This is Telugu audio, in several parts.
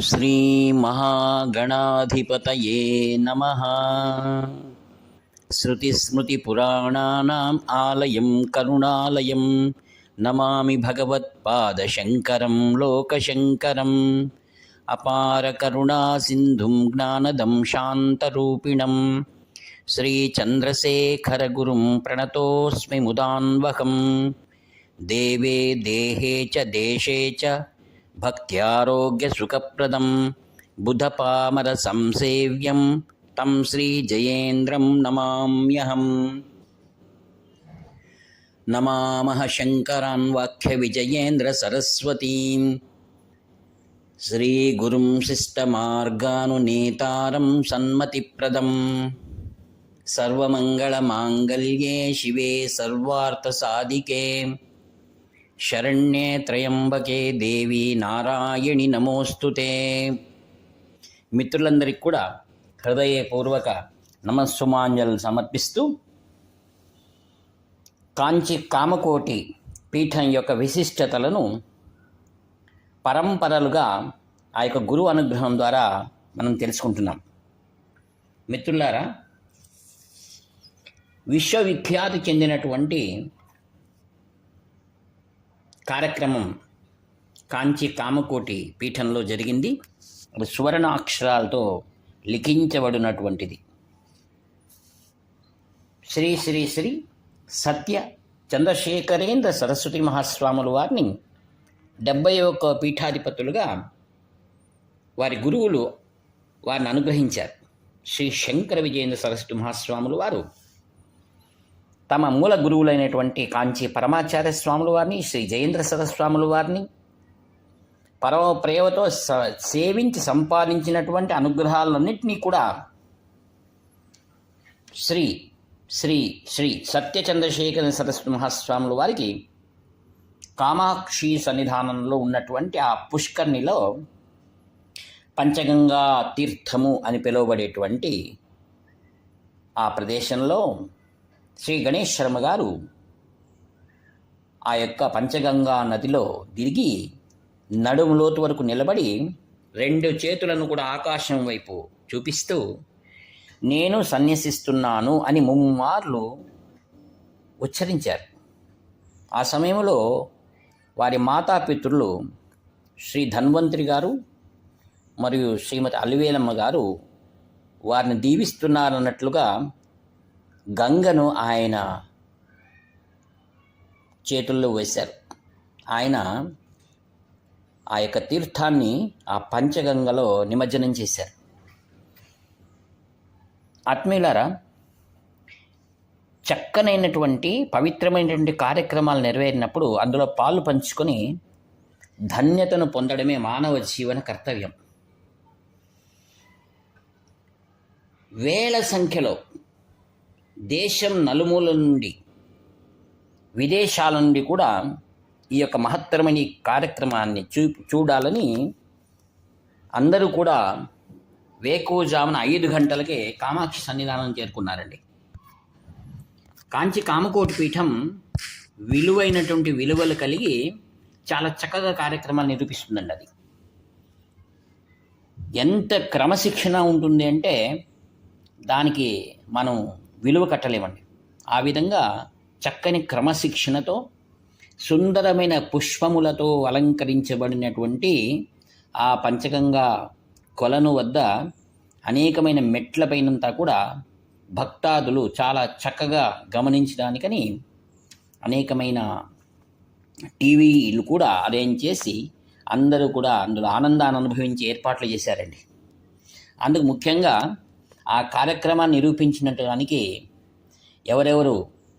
श्रीमहागणाधिपतये नमः। श्रुतिस्मृतिपुराणानाम् आलयं करुणालयं नमामि भगवत्पादशङ्करं लोकशङ्करम्। अपारकरुणासिन्धुं ज्ञानदं शान्तरूपिणं श्रीचन्द्रशेखरगुरुं प्रणतोऽस्मि मुदान्वहम्। देवे देहे च देशे च भक्त्यारोग्यसुखप्रदं बुधपामरसंसेव्यं तं श्रीजयेन्द्रं नमाम्यहम्। नमामः शङ्करान् वाक्यविजयेन्द्रसरस्वतीं श्रीगुरुं शिष्टमार्गानुनेतारं सन्मतिप्रदं। सर्वमङ्गलमाङ्गल्ये शिवे सर्वार्थसाधिके शरण्ये త్రయంబకే దేవి నారాయణి నమోస్తుతే. మిత్రులందరికీ కూడా హృదయపూర్వక నమస్సుమాంజలు సమర్పిస్తూ కాంచి కామకోటి పీఠం యొక్క విశిష్టతలను పరంపరలుగా ఆ యొక్క గురువు అనుగ్రహం ద్వారా మనం తెలుసుకుంటున్నాం. మిత్రులారా, విశ్వవిఖ్యాతి చెందినటువంటి కార్యక్రమం కాంచి కామకోటి పీఠంలో జరిగింది. అది సువర్ణాక్షరాలతో లిఖించబడినటువంటిది. శ్రీ శ్రీ శ్రీ సత్య చంద్రశేఖరేంద్ర సరస్వతి మహాస్వాముల వారిని 71 పీఠాధిపతులుగా వారి గురువులు వారిని అనుగ్రహించారు. శ్రీ శంకర విజయేంద్ర సరస్వతి మహాస్వాములు వారు తమ మూల గురువులైనటువంటి కాంచి పరమాచార్య స్వాముల వారిని, శ్రీ జయేంద్ర సరస్వాముల వారిని పరమ ప్రేమతో సేవించి సంపాదించినటువంటి అనుగ్రహాలన్నింటినీ కూడా శ్రీ శ్రీ శ్రీ సత్యచంద్రశేఖర సరస్వతి మహాస్వాముల వారికి కామాక్షి సన్నిధానంలో ఉన్నటువంటి ఆ పుష్కర్ణిలో పంచగంగా తీర్థము అని పిలువబడేటువంటి ఆ ప్రదేశంలో శ్రీ గణేష్ శర్మ గారు ఆ యొక్క పంచగంగా నదిలో దిగి నడుము లోతు వరకు నిలబడి 2 చేతులను కూడా ఆకాశం వైపు చూపిస్తూ నేను సన్యసిస్తున్నాను అని 3 మార్లు ఉచ్చరించారు. ఆ సమయంలో వారి మాతాపితృలు శ్రీ ధన్వంతరి గారు మరియు శ్రీమతి అలివేలమ్మ గారు వారిని దీవిస్తున్నారన్నట్లుగా గంగను ఆయన చేతుల్లో వేశారు. ఆయన ఆ యొక్క తీర్థాన్ని ఆ పంచగంగలో నిమజ్జనం చేశారు. ఆత్మీయులారా, చక్కనైనటువంటి పవిత్రమైనటువంటి కార్యక్రమాలు నెరవేరినప్పుడు అందులో పాలు పంచుకొని ధన్యతను పొందడమే మానవ జీవన కర్తవ్యం. వేల సంఖ్యలో దేశం నలుమూల నుండి, విదేశాల నుండి కూడా ఈ యొక్క మహత్తరమైన కార్యక్రమాన్ని చూడాలని అందరూ కూడా వేకువజామున 5 గంటలకే కామాక్షి సన్నిధానం చేరుకున్నారండి. కాంచి కామకోటి పీఠం విలువైనటువంటి విలువలు కలిగి చాలా చక్కగా కార్యక్రమాలు నిరూపిస్తుందండి. అది ఎంత క్రమశిక్షణ ఉంటుంది అంటే దానికి మనం విలువ కట్టలేమండి. ఆ విధంగా చక్కని క్రమశిక్షణతో సుందరమైన పుష్పములతో అలంకరించబడినటువంటి ఆ పంచగంగా కొలను వద్ద అనేకమైన మెట్ల పైనంతా కూడా భక్తాదులు చాలా చక్కగా గమనించడానికని అనేకమైన టీవీలు కూడా అరేంజ్ చేసి అందరూ కూడా అందులో ఆనందాన్ని అనుభవించి ఏర్పాట్లు చేశారండి. అందుకు ముఖ్యంగా ఆ కార్యక్రమాన్ని నిరూపించినటానికి ఎవరెవరు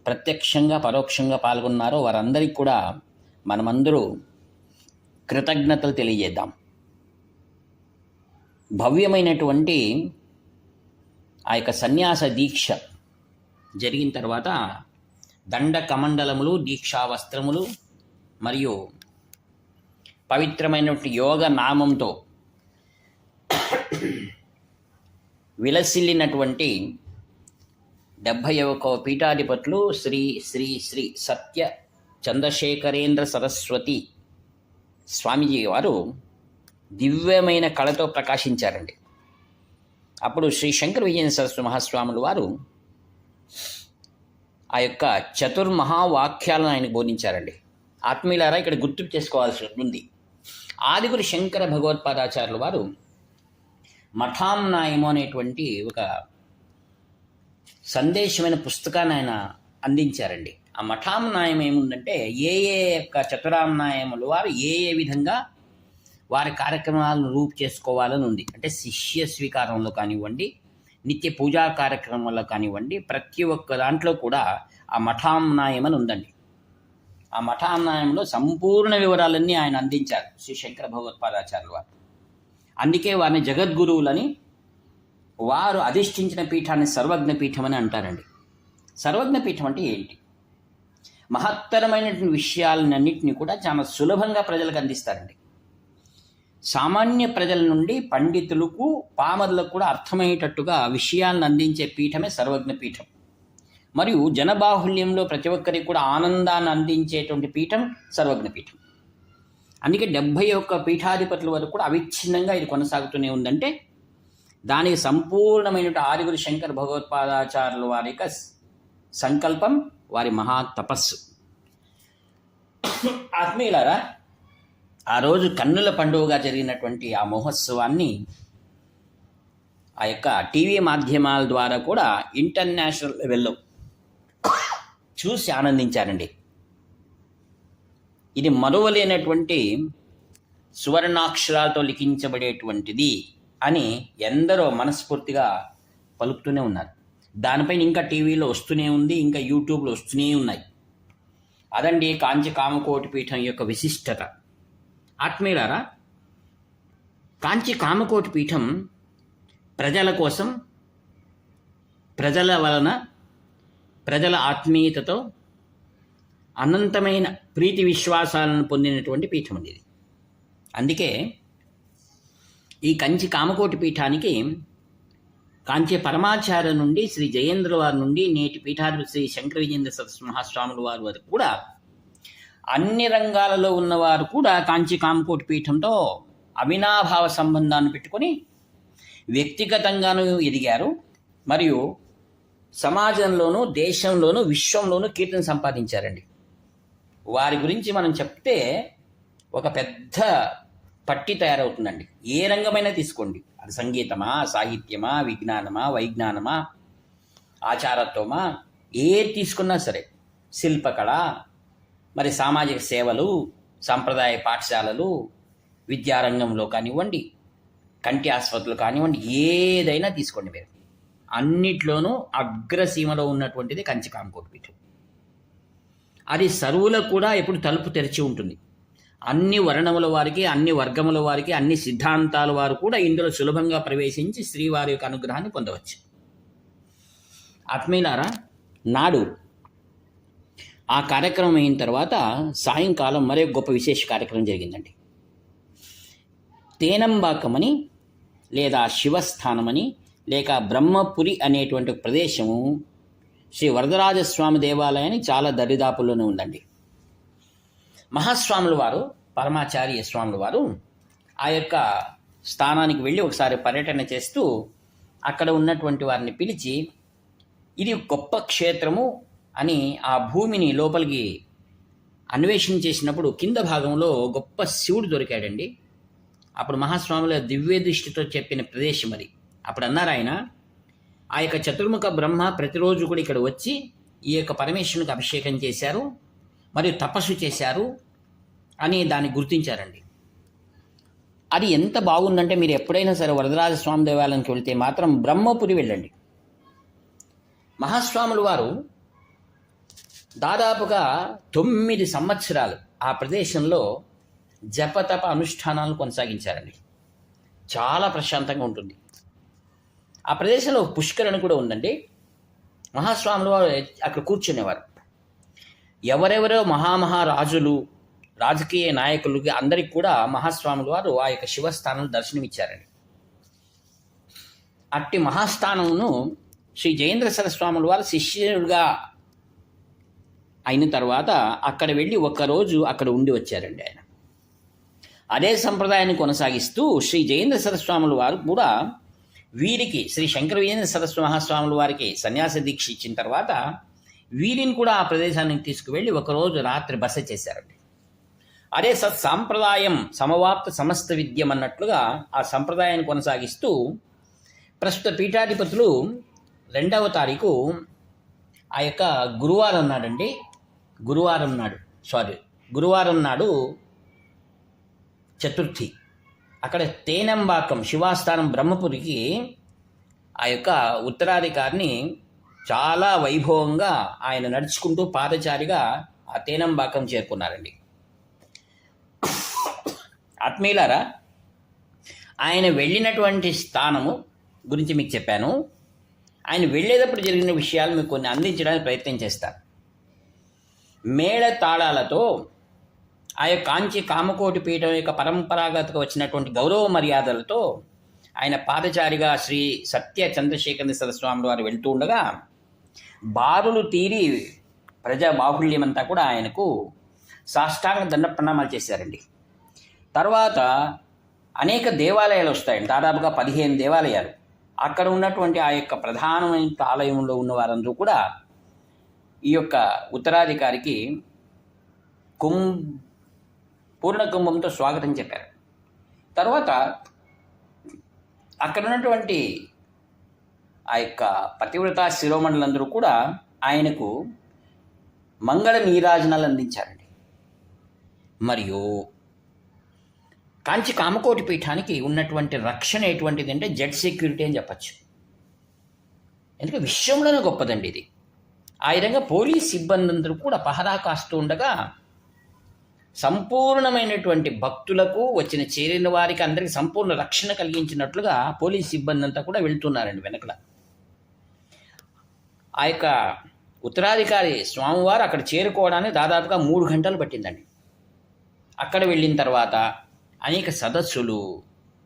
ప్రత్యక్షంగా పరోక్షంగా పాల్గొన్నారో వారందరికీ కూడా మనమందరూ కృతజ్ఞతలు తెలియజేద్దాం. భవ్యమైనటువంటి ఆ యొక్క సన్యాస దీక్ష జరిగిన తర్వాత దండ కమండలములు, దీక్షా వస్త్రములు మరియు పవిత్రమైనటువంటి యోగ నామంతో విలసిల్లినటువంటి 71 పీఠాధిపతులు శ్రీ శ్రీ శ్రీ సత్య చంద్రశేఖరేంద్ర సరస్వతి స్వామీజీ వారు దివ్యమైన కళతో ప్రకాశించారండి. అప్పుడు శ్రీ శంకర విజయేంద్ర సరస్వతి మహాస్వాములు వారు ఆ యొక్క చతుర్మహావాక్యాలను ఆయనకు బోధించారండి. ఆత్మీయులారా, ఇక్కడ గుర్తు చేసుకోవాల్సి ఉంది. ఆదిగురు శంకర భగవత్పాదాచార్యుల వారు మఠాంనాయము అనేటువంటి ఒక సందేశమైన పుస్తకాన్ని ఆయన అందించారండి. ఆ మఠాంనాయం ఏముందంటే ఏ యొక్క చతురాంనాయములు వారు ఏ విధంగా వారి కార్యక్రమాలను రూపు చేసుకోవాలని ఉంది. అంటే శిష్య స్వీకారంలో కానివ్వండి, నిత్య పూజా కార్యక్రమంలో కానివ్వండి, ప్రతి ఒక్క దాంట్లో కూడా ఆ మఠాంనాయం అని ఉందండి. ఆ మఠాంనాయంలో సంపూర్ణ వివరాలన్నీ ఆయన అందించారు శ్రీ శంకర భగవత్పాదాచార్యుల వారు. అందుకే వారిని జగద్గురువులని, వారు అధిష్ఠించిన పీఠాన్ని సర్వజ్ఞ పీఠం అని అంటారండి. సర్వజ్ఞ పీఠం అంటే ఏంటి? మహత్తరమైనటువంటి విషయాలన్నింటినీ కూడా చాలా సులభంగా ప్రజలకు అందిస్తారండి. సామాన్య ప్రజల నుండి పండితులకు, పామరులకు కూడా అర్థమయ్యేటట్టుగా విషయాలను అందించే పీఠమే సర్వజ్ఞ పీఠం. మరియు జనబాహుల్యంలో ప్రతి ఒక్కరికి కూడా ఆనందాన్ని అందించేటువంటి పీఠం సర్వజ్ఞ పీఠం. అందుకే 71 పీఠాధిపతుల వరకు కూడా అవిచ్ఛిన్నంగా ఇది కొనసాగుతూనే ఉందంటే దానికి సంపూర్ణమైన ఆదిగురు శంకర భగవత్పాదాచార్యుల వారి యొక్క సంకల్పం, వారి మహా తపస్సు. ఆత్మీయులారా, ఆ రోజు కన్నుల పండుగగా జరిగినటువంటి ఆ మహోత్సవాన్ని ఆ యొక్క టీవీ మాధ్యమాల ద్వారా కూడా ఇంటర్నేషనల్ లెవెల్లో చూసి ఆనందించారండి. ఇది మరువలేనటువంటి సువర్ణాక్షరాలతో లిఖించబడేటువంటిది అని ఎందరో మనస్ఫూర్తిగా పలుకుతూనే ఉన్నారు. దానిపైన ఇంకా టీవీలో వస్తూనే ఉంది, ఇంకా యూట్యూబ్లో వస్తూనే ఉన్నాయి. అదండి కాంచి కామకోటి పీఠం యొక్క విశిష్టత. ఆత్మీయులారా, కాంచి కామకోటి పీఠం ప్రజల కోసం, ప్రజల వలన, ప్రజల ఆత్మీయతతో అనంతమైన ప్రీతి విశ్వాసాలను పొందినటువంటి పీఠం ఇది. అందుకే ఈ కంచి కామకోటి పీఠానికి కాంచి పరమాచార్య నుండి శ్రీ జయేంద్ర వారి నుండి నేటి పీఠాధిపతి శ్రీ శంకర విజయేంద్ర సరస్వతి మహాస్వాముల వారి వరకు కూడా అన్ని రంగాలలో ఉన్నవారు కూడా కాంచి కామకోటి పీఠంతో అవినాభావ సంబంధాన్ని పెట్టుకొని వ్యక్తిగతంగానూ ఎదిగారు, మరియు సమాజంలోనూ, దేశంలోనూ, విశ్వంలోనూ కీర్తిని సంపాదించారండి. వారి గురించి మనం చెప్తే ఒక పెద్ద పట్టి తయారవుతుందండి. ఏ రంగమైనా తీసుకోండి, అది సంగీతమా, సాహిత్యమా, విజ్ఞానమా, వైజ్ఞానమా, ఆచారత్వమా, ఏది తీసుకున్నా సరే, శిల్పకళ, మరి సామాజిక సేవలు, సాంప్రదాయ పాఠశాలలు, విద్యారంగంలో కానివ్వండి, కంటి ఆసుపత్రులు కానివ్వండి, ఏదైనా తీసుకోండి మీరు, అన్నిట్లోనూ అగ్రసీమలో ఉన్నటువంటిది కంచి కామకోటి పీఠం. అది సర్వులకు కూడా ఎప్పుడు తలుపు తెరిచి ఉంటుంది. అన్ని వర్ణముల వారికి, అన్ని వర్గముల వారికి, అన్ని సిద్ధాంతాల వారు కూడా ఇందులో సులభంగా ప్రవేశించి శ్రీవారి యొక్క అనుగ్రహాన్ని పొందవచ్చు. ఆత్మీయులారా, నాడు ఆ కార్యక్రమం అయిన తర్వాత సాయంకాలం మరో గొప్ప విశేష కార్యక్రమం జరిగిందండి. తేనంబాకమని, లేదా శివస్థానమని, లేక బ్రహ్మపురి అనేటువంటి ప్రదేశము శ్రీ వరదరాజస్వామి దేవాలయానికి చాలా దరిదాపుల్లోనే ఉందండి. మహాస్వాముల వారు, పరమాచార్య స్వాముల వారు ఆ యొక్క స్థానానికి వెళ్ళి ఒకసారి పర్యటన చేస్తూ అక్కడ ఉన్నటువంటి వారిని పిలిచి, ఇది గొప్ప క్షేత్రము అని ఆ భూమిని లోపలికి అన్వేషణ చేసినప్పుడు కింద భాగంలో గొప్ప శివుడు దొరికాడండి. అప్పుడు మహాస్వాముల దివ్య దృష్టితో చెప్పిన ప్రదేశం అది. అప్పుడు అన్నారు ఆయన, ఆ యొక్క చతుర్ముఖ బ్రహ్మ ప్రతిరోజు కూడా ఇక్కడ వచ్చి ఈ యొక్క పరమేశ్వరునికి అభిషేకం చేశారు, మరియు తపస్సు చేశారు అని దాన్ని గుర్తించారండి. అది ఎంత బాగుందంటే మీరు ఎప్పుడైనా సరే వరదరాజస్వామి దేవాలయానికి వెళ్తే మాత్రం బ్రహ్మపురి వెళ్ళండి. మహాస్వాములు వారు దాదాపుగా 9 సంవత్సరాలు ఆ ప్రదేశంలో జపతప అనుష్ఠానాలను కొనసాగించారండి. చాలా ప్రశాంతంగా ఉంటుంది. ఆ ప్రదేశంలో పుష్కరణ కూడా ఉందండి. మహాస్వాములు వారు అక్కడ కూర్చునేవారు. ఎవరెవరో మహామహారాజులు, రాజకీయ నాయకులకి అందరికి కూడా మహాస్వాములు వారు ఆ యొక్క శివస్థానం దర్శనమిచ్చారండి. అట్టి మహాస్థానమును శ్రీ జయేంద్ర సరస్వాముల వారు శిష్యుడిగా అయిన తర్వాత అక్కడ వెళ్ళి ఒక్కరోజు అక్కడ ఉండి వచ్చారండి ఆయన. అదే సంప్రదాయాన్ని కొనసాగిస్తూ శ్రీ జయేంద్ర సరస్వాముల వారు కూడా వీరికి శ్రీ శంకర విజయేంద్ర సరస్వతి మహాస్వాముల వారికి సన్యాస దీక్ష ఇచ్చిన తర్వాత వీరిని కూడా ఆ ప్రదేశానికి తీసుకువెళ్ళి ఒకరోజు రాత్రి బస చేశారండి. అదే సత్సాంప్రదాయం సమవాప్త సమస్త విద్యం అన్నట్లుగా ఆ సంప్రదాయాన్ని కొనసాగిస్తూ ప్రస్తుత పీఠాధిపతులు 2వ తారీఖు ఆ యొక్క గురువారం నాడు చతుర్థి అక్కడ తేనంబాకం శివాస్థానం బ్రహ్మపురికి ఆ యొక్క ఉత్తరాధికారిని చాలా వైభవంగా ఆయన నడుచుకుంటూ పాదచారిగా ఆ తేనంబాకం చేరుకున్నారండి. ఆత్మీయులారా, ఆయన వెళ్ళినటువంటి స్థానము గురించి మీకు చెప్పాను. ఆయన వెళ్ళేటప్పుడు జరిగిన విషయాలు మీకు కొన్ని అందించడానికి ప్రయత్నం చేస్తాను. మేళ తాళాలతో ఆ యొక్క కాంచి కామకోటి పీఠం యొక్క పరంపరాగతగా వచ్చినటువంటి గౌరవ మర్యాదలతో ఆయన పాదచారిగా శ్రీ సత్య చంద్రశేఖర సరస్వాముల వారు వెళ్తూ ఉండగా బారులు తీరి ప్రజా బాహుళ్యమంతా కూడా ఆయనకు సాష్టాంగ దండ ప్రణామాలు చేశారండి. తర్వాత అనేక దేవాలయాలు వస్తాయండి, దాదాపుగా 15 దేవాలయాలు. అక్కడ ఉన్నటువంటి ఆ యొక్క ప్రధానమైన ఆలయంలో ఉన్న వారందరూ కూడా ఈ యొక్క ఉత్తరాధికారికి పూర్ణ కుంభంతో స్వాగతం చెప్పారు. తర్వాత అక్కడ ఉన్నటువంటి ఆ యొక్క పతివ్రత శిరోమణులందరూ కూడా ఆయనకు మంగళ నీరాజనాలు అందించారండి. మరియు కాంచి కామకోటి పీఠానికి ఉన్నటువంటి రక్షణ ఎటువంటిది అంటే జెడ్ సెక్యూరిటీ అని చెప్పచ్చు. ఎందుకంటే విశ్వంలోనే గొప్పదండి ఇది. ఆ విధంగా పోలీస్ సిబ్బంది అందరూ కూడా పహరా కాస్తూ ఉండగా సంపూర్ణమైనటువంటి భక్తులకు చేరిన వారికి అందరికీ సంపూర్ణ రక్షణ కలిగించినట్లుగా పోలీస్ సిబ్బంది అంతా కూడా వెళ్తున్నారండి వెనకల. ఆ యొక్క ఉత్తరాధికారి స్వామివారు అక్కడ చేరుకోవడానికి దాదాపుగా 3 గంటలు పట్టిందండి. అక్కడ వెళ్ళిన తర్వాత అనేక సదస్సులు,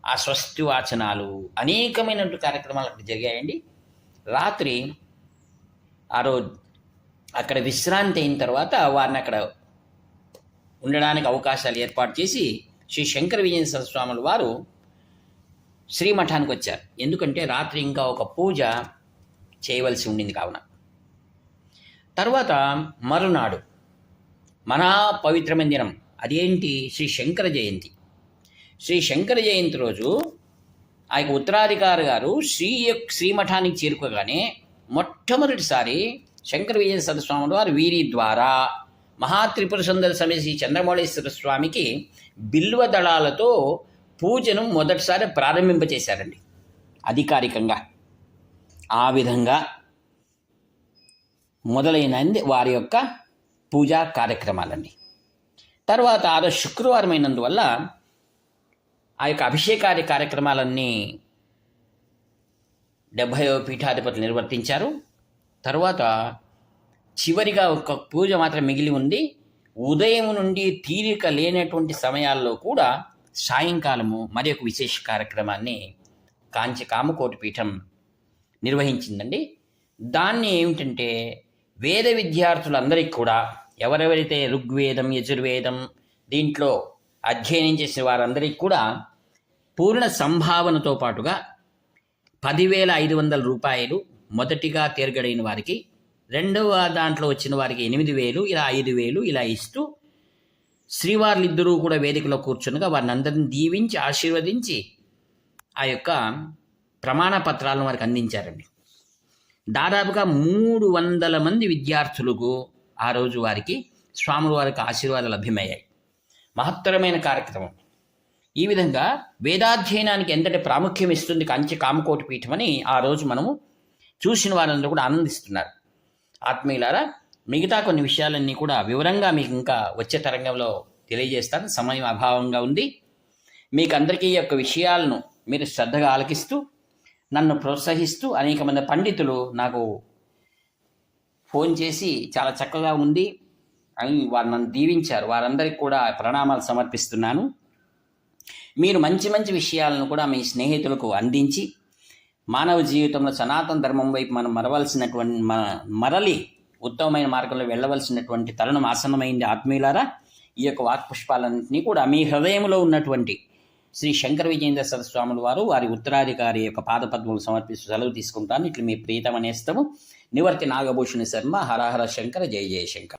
ఆ స్వస్తి వాచనాలు, అనేకమైనటువంటి కార్యక్రమాలు అక్కడ జరిగాయండి. రాత్రి ఆ రోజు అక్కడ విశ్రాంతి అయిన తర్వాత వారిని అక్కడ ఉండడానికి అవకాశాలు ఏర్పాటు చేసి శ్రీ శంకర విజయేంద్ర సరస్వాముల వారు శ్రీమఠానికి వచ్చారు. ఎందుకంటే రాత్రి ఇంకా ఒక పూజ చేయవలసి ఉండింది కావున. తర్వాత మరునాడు మనా పవిత్రమైన దినం, అదేంటి? శ్రీ శంకర జయంతి. శ్రీ శంకర జయంతి రోజు ఆ యొక్క ఉత్తరాధికారి గారు శ్రీమఠానికి చేరుకోగానే మొట్టమొదటిసారి శంకర విజయేంద్ర సరస్వాముల వారు వీరి ద్వారా మహాత్రిపుర సుందర సమేత శ్రీ చంద్రమౌళేశ్వర స్వామికి బిల్వ దళాలతో పూజను మొదటిసారి ప్రారంభింపచేశారండి అధికారికంగా. ఆ విధంగా మొదలైనది వారి యొక్క పూజా కార్యక్రమాలండి. తర్వాత ఆ రోజు శుక్రవారం అయినందువల్ల ఆ యొక్క అభిషేకాది కార్యక్రమాలన్నీ 70వ పీఠాధిపతులు నిర్వర్తించారు. తర్వాత చివరిగా ఒక పూజ మాత్రం మిగిలి ఉంది. ఉదయం నుండి తీరిక లేనటువంటి సమయాల్లో కూడా సాయంకాలము మరి ఒక విశేష కార్యక్రమాన్ని కాంచి కామకోటి పీఠం నిర్వహించిందండి. దాన్ని ఏమిటంటే వేద విద్యార్థులందరికీ కూడా ఎవరెవరైతే ఋగ్వేదం, యజుర్వేదం దీంట్లో అధ్యయనం చేసిన వారందరికీ కూడా పూర్ణ సంభావనతో పాటుగా 10,500 రూపాయలు మొదటిగా తేర్గడైన వారికి, రెండవ దాంట్లో వచ్చిన వారికి 8,000, ఇలా 5,000 ఇలా ఇస్తూ శ్రీవార్లిద్దరూ కూడా వేదికలో కూర్చునగా వారిని అందరిని దీవించి ఆశీర్వదించి ఆ యొక్క ప్రమాణ పత్రాలను వారికి అందించారండి. దాదాపుగా 300 మంది విద్యార్థులకు ఆ రోజు వారికి స్వాముల వారికి ఆశీర్వాదాలు లభ్యమయ్యాయి. మహత్తరమైన కార్యక్రమం. ఈ విధంగా వేదాధ్యయనానికి ఎంతటి ప్రాముఖ్యం ఇస్తుంది కాంచి కామకోటి పీఠం అని ఆ రోజు మనము చూసిన వారందరూ కూడా ఆనందిస్తున్నారు. ఆత్మీయులారా, మిగతా కొన్ని విషయాలన్నీ కూడా వివరంగా మీకు ఇంకా వచ్చే తరంగంలో తెలియజేస్తాను. సమయం అభావంగా ఉంది. మీకు అందరికీ ఈ యొక్క విషయాలను మీరు శ్రద్ధగా ఆలకిస్తూ నన్ను ప్రోత్సహిస్తూ అనేక మంది పండితులు నాకు ఫోన్ చేసి చాలా చక్కగా ఉంది అని వారు నన్ను దీవించారు. వారందరికీ కూడా ప్రణామాలు సమర్పిస్తున్నాను. మీరు మంచి మంచి విషయాలను కూడా మీ స్నేహితులకు అందించి మానవ జీవితంలో సనాతన ధర్మం వైపు మనం మరలి ఉత్తమమైన మార్గంలో వెళ్ళవలసినటువంటి తరుణం ఆసన్నమైంది. ఆత్మీయులారా, ఈ యొక్క వాక్పుష్పాలన్నింటినీ కూడా మీ హృదయంలో ఉన్నటువంటి శ్రీ శంకర విజయేంద్ర సరస్వాముల వారు వారి ఉత్తరాధికారి యొక్క పాదపద్మలు సమర్పిస్తూ సెలవు తీసుకుంటాను. ఇట్లు మీ ప్రియతమ నేస్తము నివర్తి నాగభూషణ శర్మ. హరహర శంకర, జయ జయ శంకర.